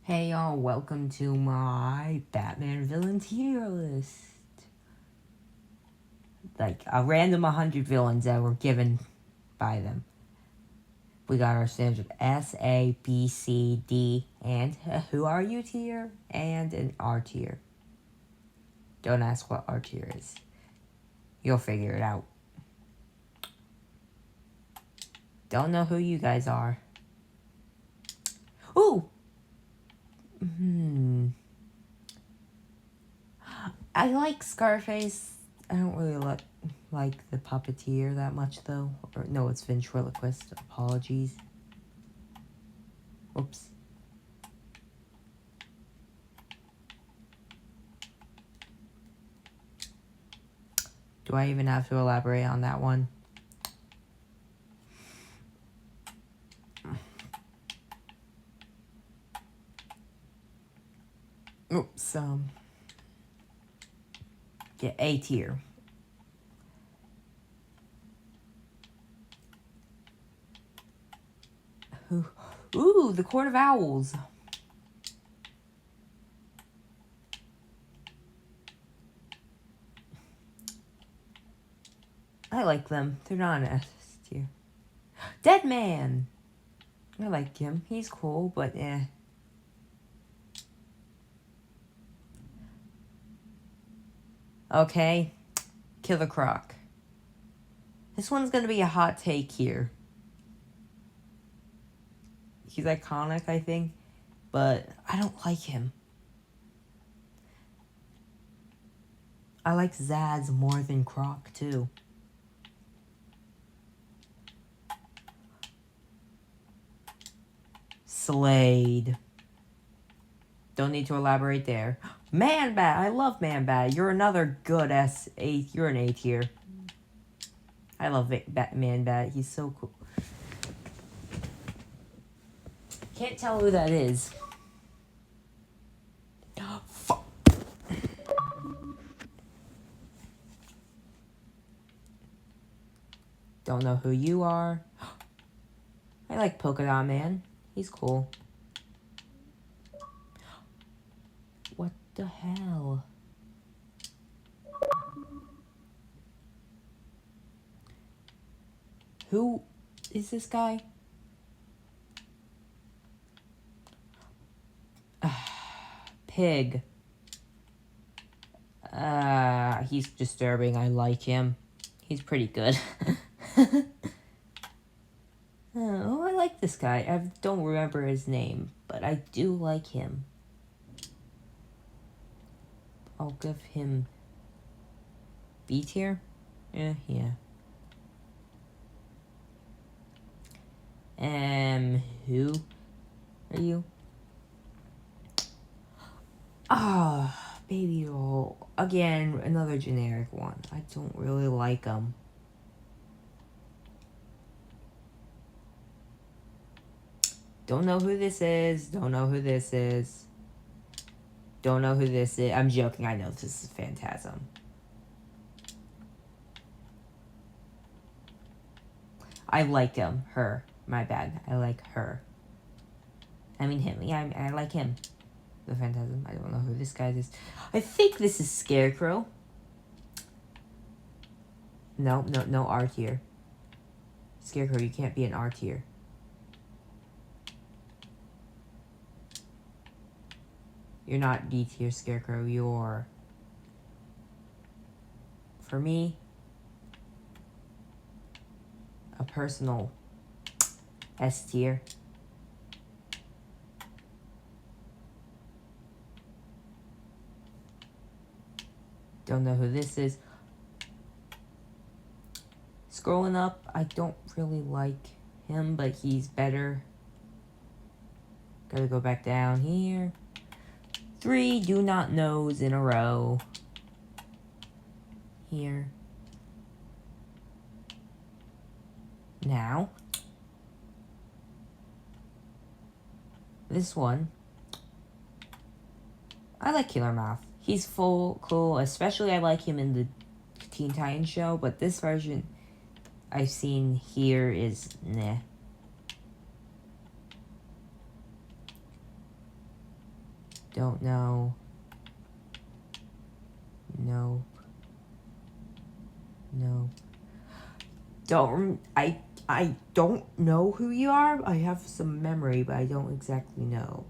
Hey y'all, welcome to my Batman villain tier list. Like a random 100 villains that were given by them. We got our standard S, A, B, C, D, and who are you tier, and an R tier. Don't ask what R tier is. You'll figure it out. Don't know who you guys are. Ooh! I like Scarface. I don't really like the puppeteer that much, though. Or, no, it's ventriloquist. Apologies. Oops. Do I even have to elaborate on that one? Oops. Get A tier. Ooh, the Court of Owls. I like them. They're not an S tier. Dead Man. I like him. He's cool, but eh. Okay. Killer Croc. This one's gonna be a hot take here. He's iconic, I think, but I don't like him. I like Zsasz more than Croc, too. Slade. Don't need to elaborate there. Man-Bat. I love Man-Bat. You're another good S8. You're an A tier. I love Man-Bat. He's so cool. Can't tell who that is. Fuck. Don't know who you are. I like Polka Dot Man. He's cool. What the hell? Who is this guy? Pig. He's disturbing. I like him. He's pretty good. Oh, I like this guy. I don't remember his name, but I do like him. I'll give him B tier. Yeah. Who are you? Ah, Baby Doll. Again, another generic one. I don't really like him. Don't know who this is. Don't know who this is. Don't know who this is. I'm joking. I know this is Phantasm. I like him. Her. My bad. I like her. I mean him. Yeah, I like him. The Phantasm. I don't know who this guy is. I think this is Scarecrow. No R tier. Scarecrow, you can't be an R tier. You're not D tier, Scarecrow. You're... For me, a personal S tier. Don't know who this is. Scrolling up, I don't really like him, but he's better. Gotta go back down here. 3 do not knows in a row. Here. Now. This one. I like Killer Moth. He's cool, especially I like him in the Teen Titans show, but this version I've seen here is nah. Don't know. No. No. I don't know who you are. I have some memory, but I don't exactly know.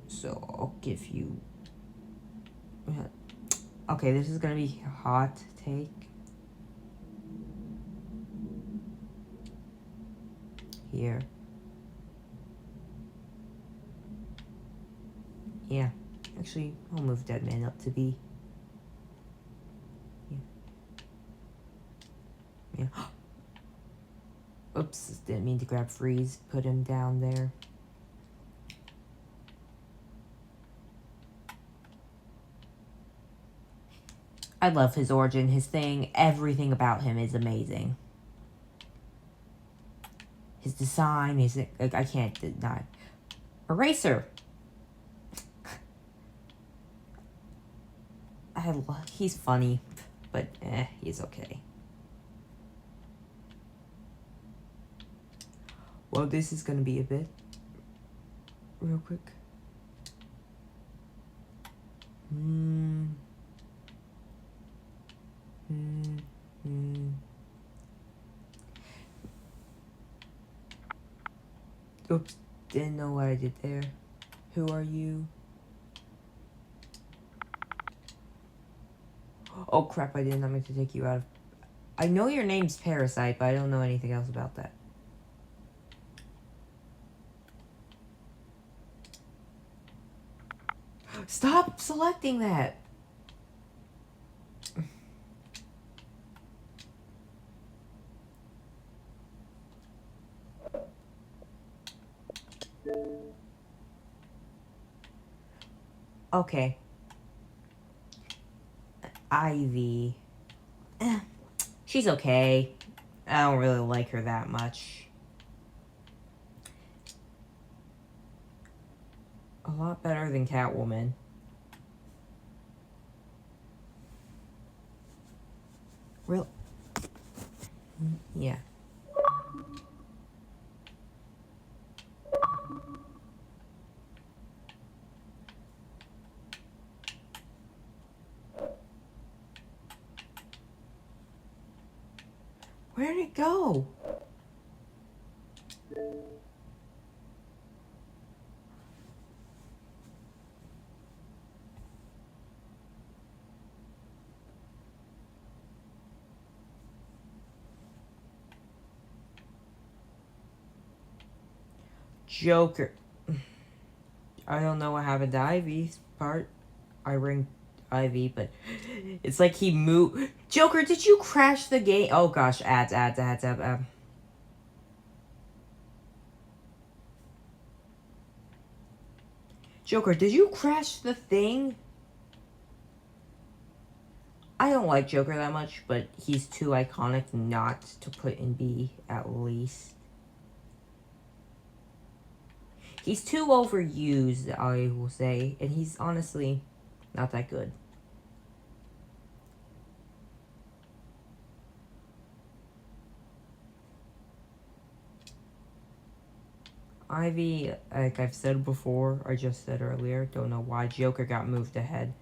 So I'll give you. Okay, this is gonna be a hot take. Here. Yeah. Actually, I'll move Deadman up to B. Yeah. Yeah. Oops, didn't mean to grab Freeze. Put him down there. I love his origin, his thing. Everything about him is amazing. His design, his... I can't deny. Eraser! He's funny, but he's okay. Well, this is gonna be a bit real quick. Oops, didn't know what I did there. Who are you? Oh crap, I did not mean to take you out of... I know your name's Parasite, but I don't know anything else about that. Stop selecting that! Okay. Ivy. She's okay. I don't really like her that much. A lot better than Catwoman. Real. Yeah. Where'd it go? Joker. I don't know what happened to Ivy's part. I ring Ivy, but it's like he moved. Joker, did you crash the game? Oh gosh, ads. Joker, did you crash the thing? I don't like Joker that much, but he's too iconic not to put in B, at least. He's too overused, I will say, and he's honestly not that good. Ivy, like I've said before, I just said earlier, don't know why Joker got moved ahead.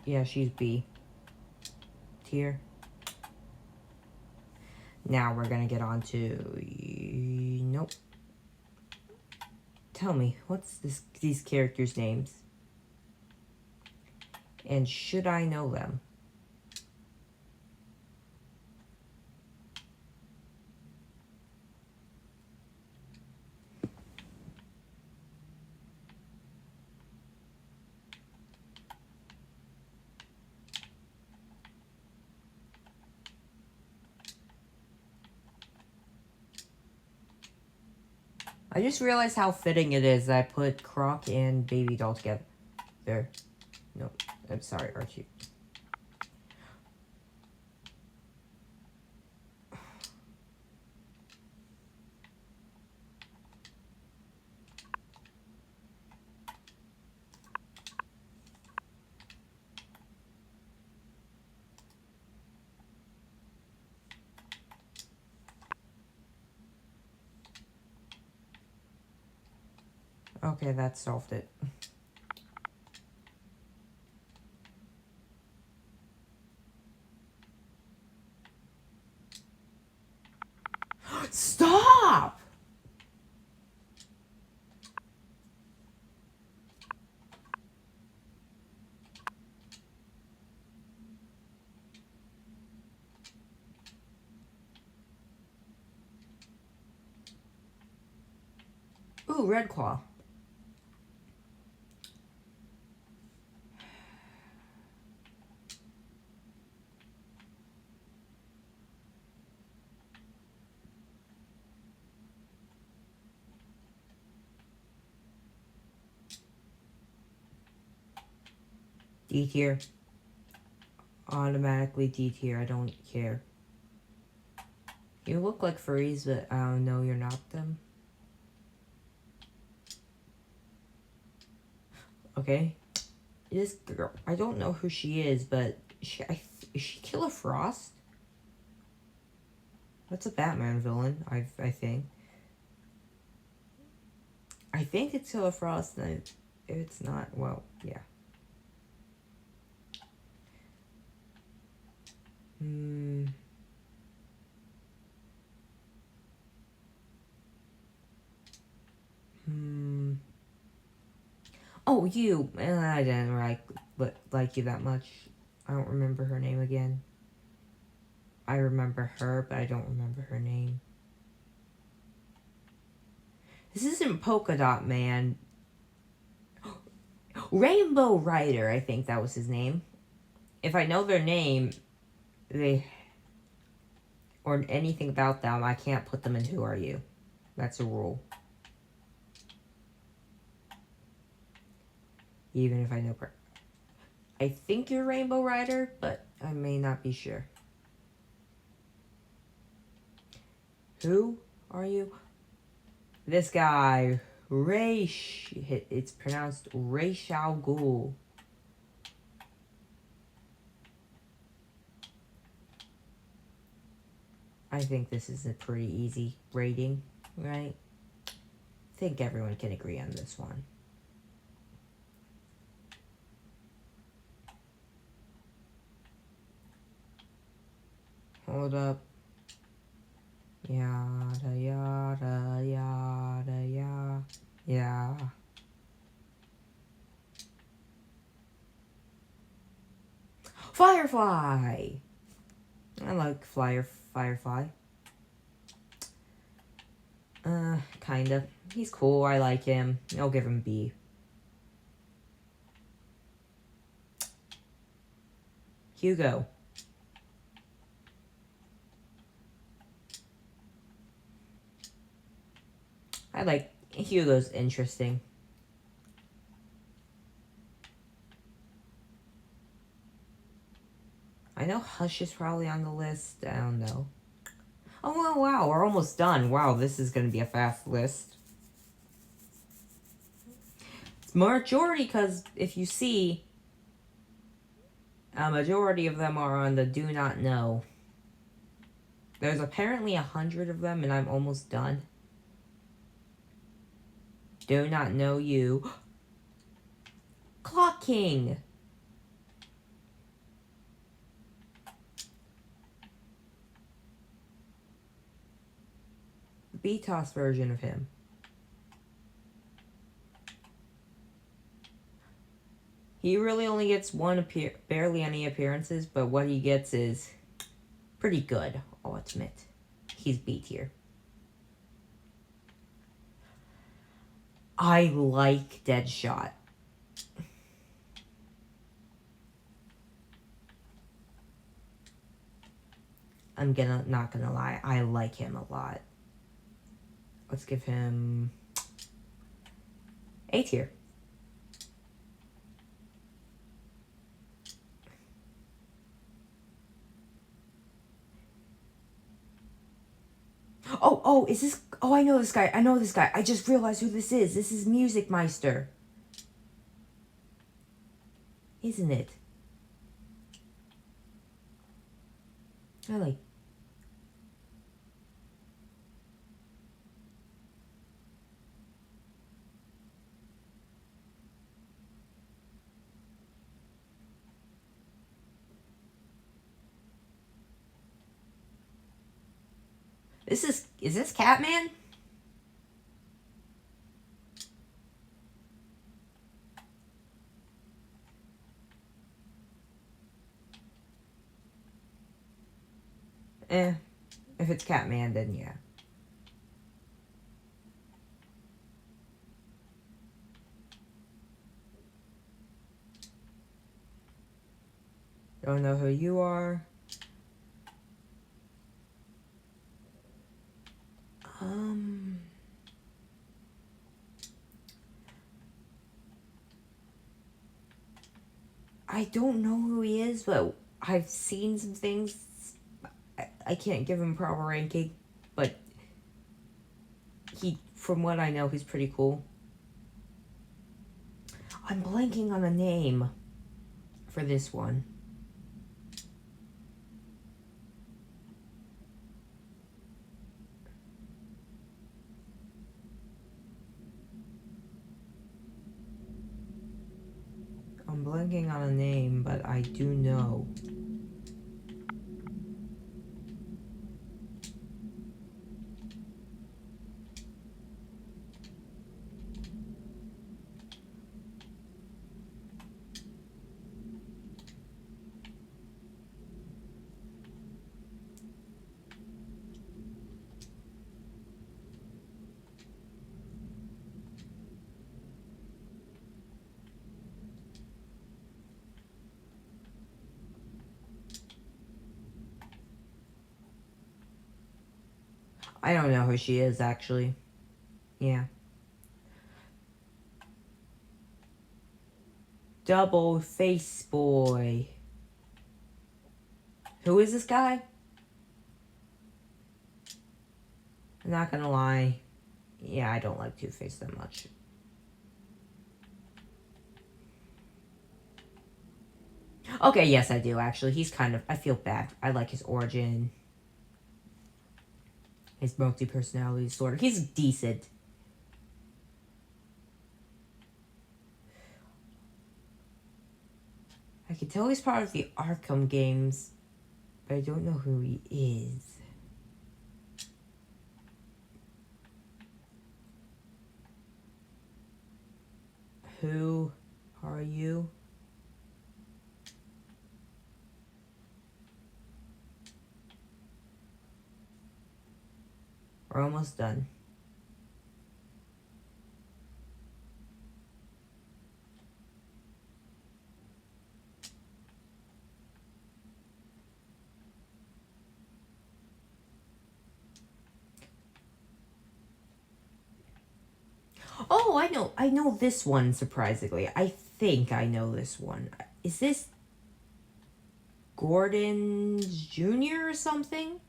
Yeah, she's B tier. Now we're gonna get on to... Nope. Tell me, what's these characters' names? And should I know them? I just realized how fitting it is that I put Croc and Baby Doll together. There. No, I'm sorry, Archie. Okay, that solved it. Stop! Ooh, Red Claw. D tier. Automatically D tier. I don't care. You look like furries, but no, you're not them. Okay. This girl, I don't know who she is, but is she Killer Frost? That's a Batman villain, I think. I think it's Killer Frost, and if it's not, well, yeah. Oh, you. I didn't like you that much. I don't remember her name again. I remember her, but I don't remember her name. This isn't Polka Dot Man. Rainbow Rider, I think that was his name. If I know their name, or anything about them, I can't put them in Who Are You. That's a rule. Even if I know her. I think you're Rainbow Rider, but I may not be sure. Who are you? This guy, it's pronounced Ra's al Ghul. I think this is a pretty easy rating, right? I think everyone can agree on this one. Hold up. Yada, yada, yada, yada. Yeah. Firefly! I like Firefly. Kinda. He's cool, I like him. I'll give him B. Hugo. I like Hugo's interesting. I know Hush is probably on the list. I don't know. Oh, wow, we're almost done. Wow, this is going to be a fast list. It's majority because if you see, a majority of them are on the Do Not Know. There's apparently 100 of them, and I'm almost done. Do Not Know You. Clock King. The BTOS version of him. He really only gets barely any appearances, but what he gets is pretty good, I'll admit. He's B tier. I like Deadshot. I'm not gonna lie, I like him a lot. Let's give him A tier. Oh, is this... Oh, I know this guy. I just realized who this is. This is Music Meister. Isn't it? I like... Is this Catman? If it's Catman, then yeah. Don't know who you are. I don't know who he is, but I've seen some things. I can't give him proper ranking, but from what I know, he's pretty cool. I'm blanking on a name for this one. I'm blanking on a name, but I do know. I don't know who she is, actually. Yeah. Double Face Boy. Who is this guy? I'm not gonna lie. Yeah, I don't like Two-Face that much. Okay, yes, I do, actually. He's kind of... I feel bad. I like his origin. His multi-personality disorder. He's decent. I can tell he's part of the Arkham games, but I don't know who he is. Who are you? We're almost done. Oh, I know this one, surprisingly. I think I know this one. Is this Gordon's Jr. or something?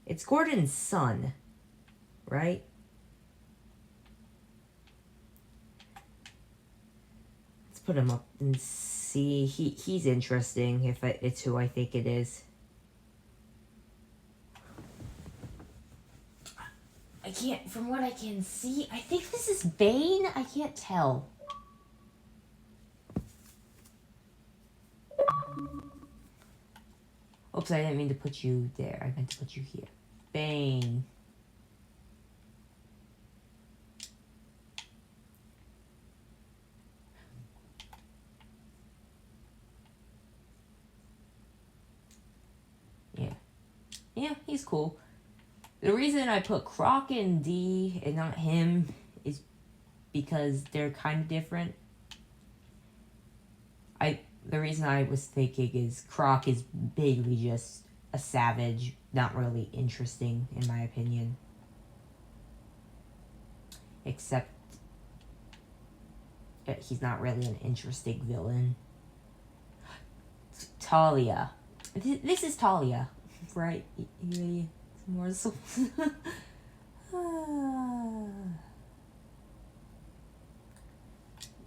It's Gordon's son, right? Let's put him up and see. He's interesting, if it's who I think it is. I can't, from what I can see, I think this is Bane? I can't tell. Oops, I didn't mean to put you there. I meant to put you here. Bane. Yeah. Yeah, he's cool. The reason I put Croc in D and not him is because they're kind of different. The reason I was thinking is Croc is basically just a savage, not really interesting in my opinion. Except that he's not really an interesting villain. Talia. This is Talia, right? More so.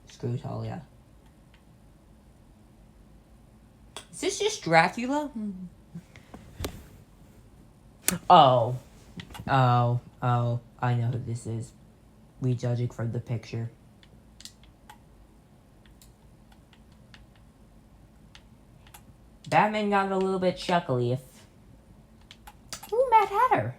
Screw Talia. Is this just Dracula? Oh. I know who this is. We judging from the picture. Batman got a little bit chuckly. Ooh, Mad Hatter.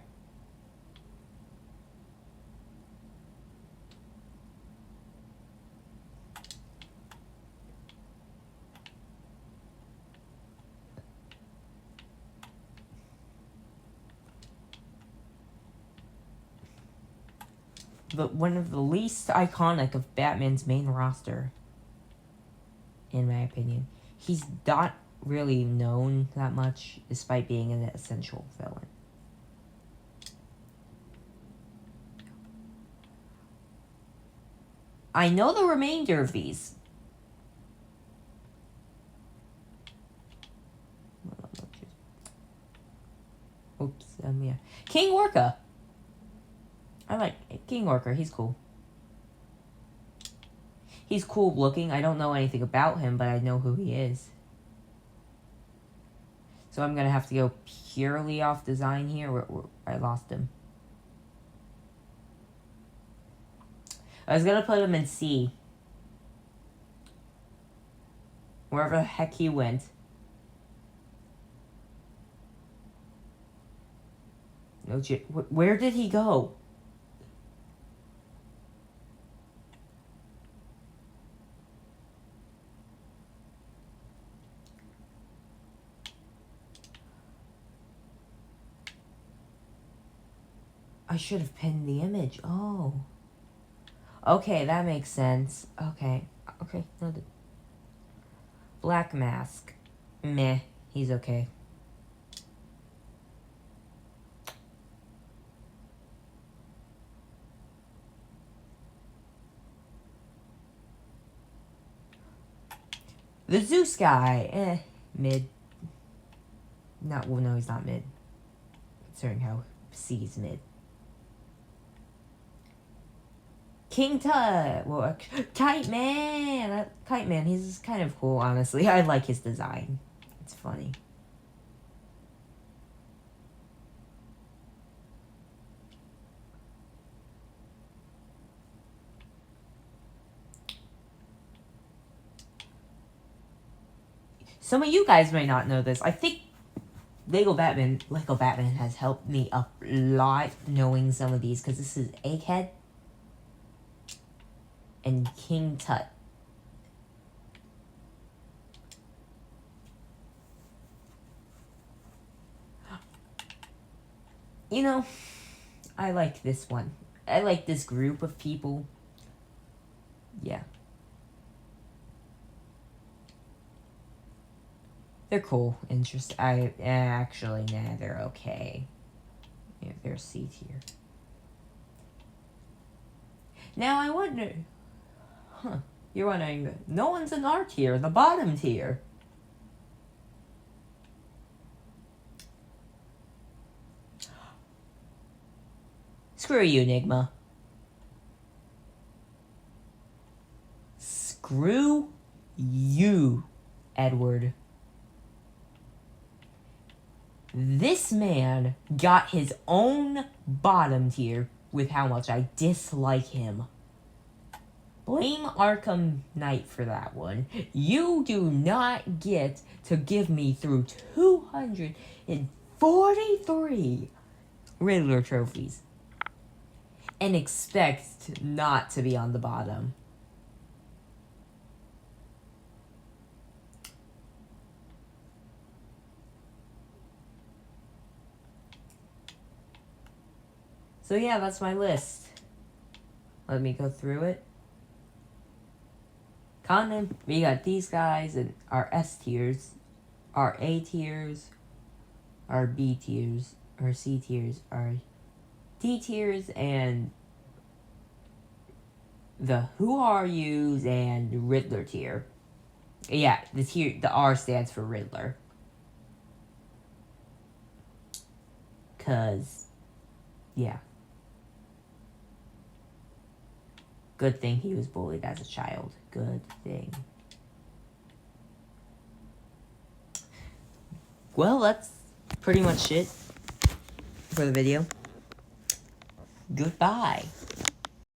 But one of the least iconic of Batman's main roster, in my opinion. He's not really known that much, despite being an essential villain. I know the remainder of these. Oops, yeah. King Orca. I like King Orca. He's cool. He's cool looking. I don't know anything about him, but I know who he is. So I'm going to have to go purely off design here. I lost him. I was going to put him in C. Wherever the heck he went. No, where did he go? I should have pinned the image. Oh. Okay, that makes sense. Okay. Okay. No, Black Mask. Meh. He's okay. The Zeus guy. Mid. Not, well, no, he's not mid. Considering how C's mid. King Tut. Well, Kite Man. Kite Man, he's kind of cool, honestly. I like his design. It's funny. Some of you guys may not know this. I think Lego Batman has helped me a lot knowing some of these, because this is Egghead and King Tut. You know, I like this one. I like this group of people. Yeah. They're cool. Actually, nah, they're okay. Yeah, they're C tier. Now I wonder... Huh. You're wondering, no one's in our tier, the bottom tier. Screw you, Enigma. Screw you, Edward. This man got his own bottom tier with how much I dislike him. Blame Arkham Knight for that one. You do not get to give me through 243 Riddler trophies and expect not to be on the bottom. So yeah, that's my list. Let me go through it. Conan, we got these guys and our S tiers, our A tiers, our B tiers, our C tiers, our D tiers, and the Who Are Yous and Riddler tier. Yeah, the R stands for Riddler. 'Cause, yeah. Good thing he was bullied as a child. Good thing. Well, that's pretty much it for the video. Goodbye.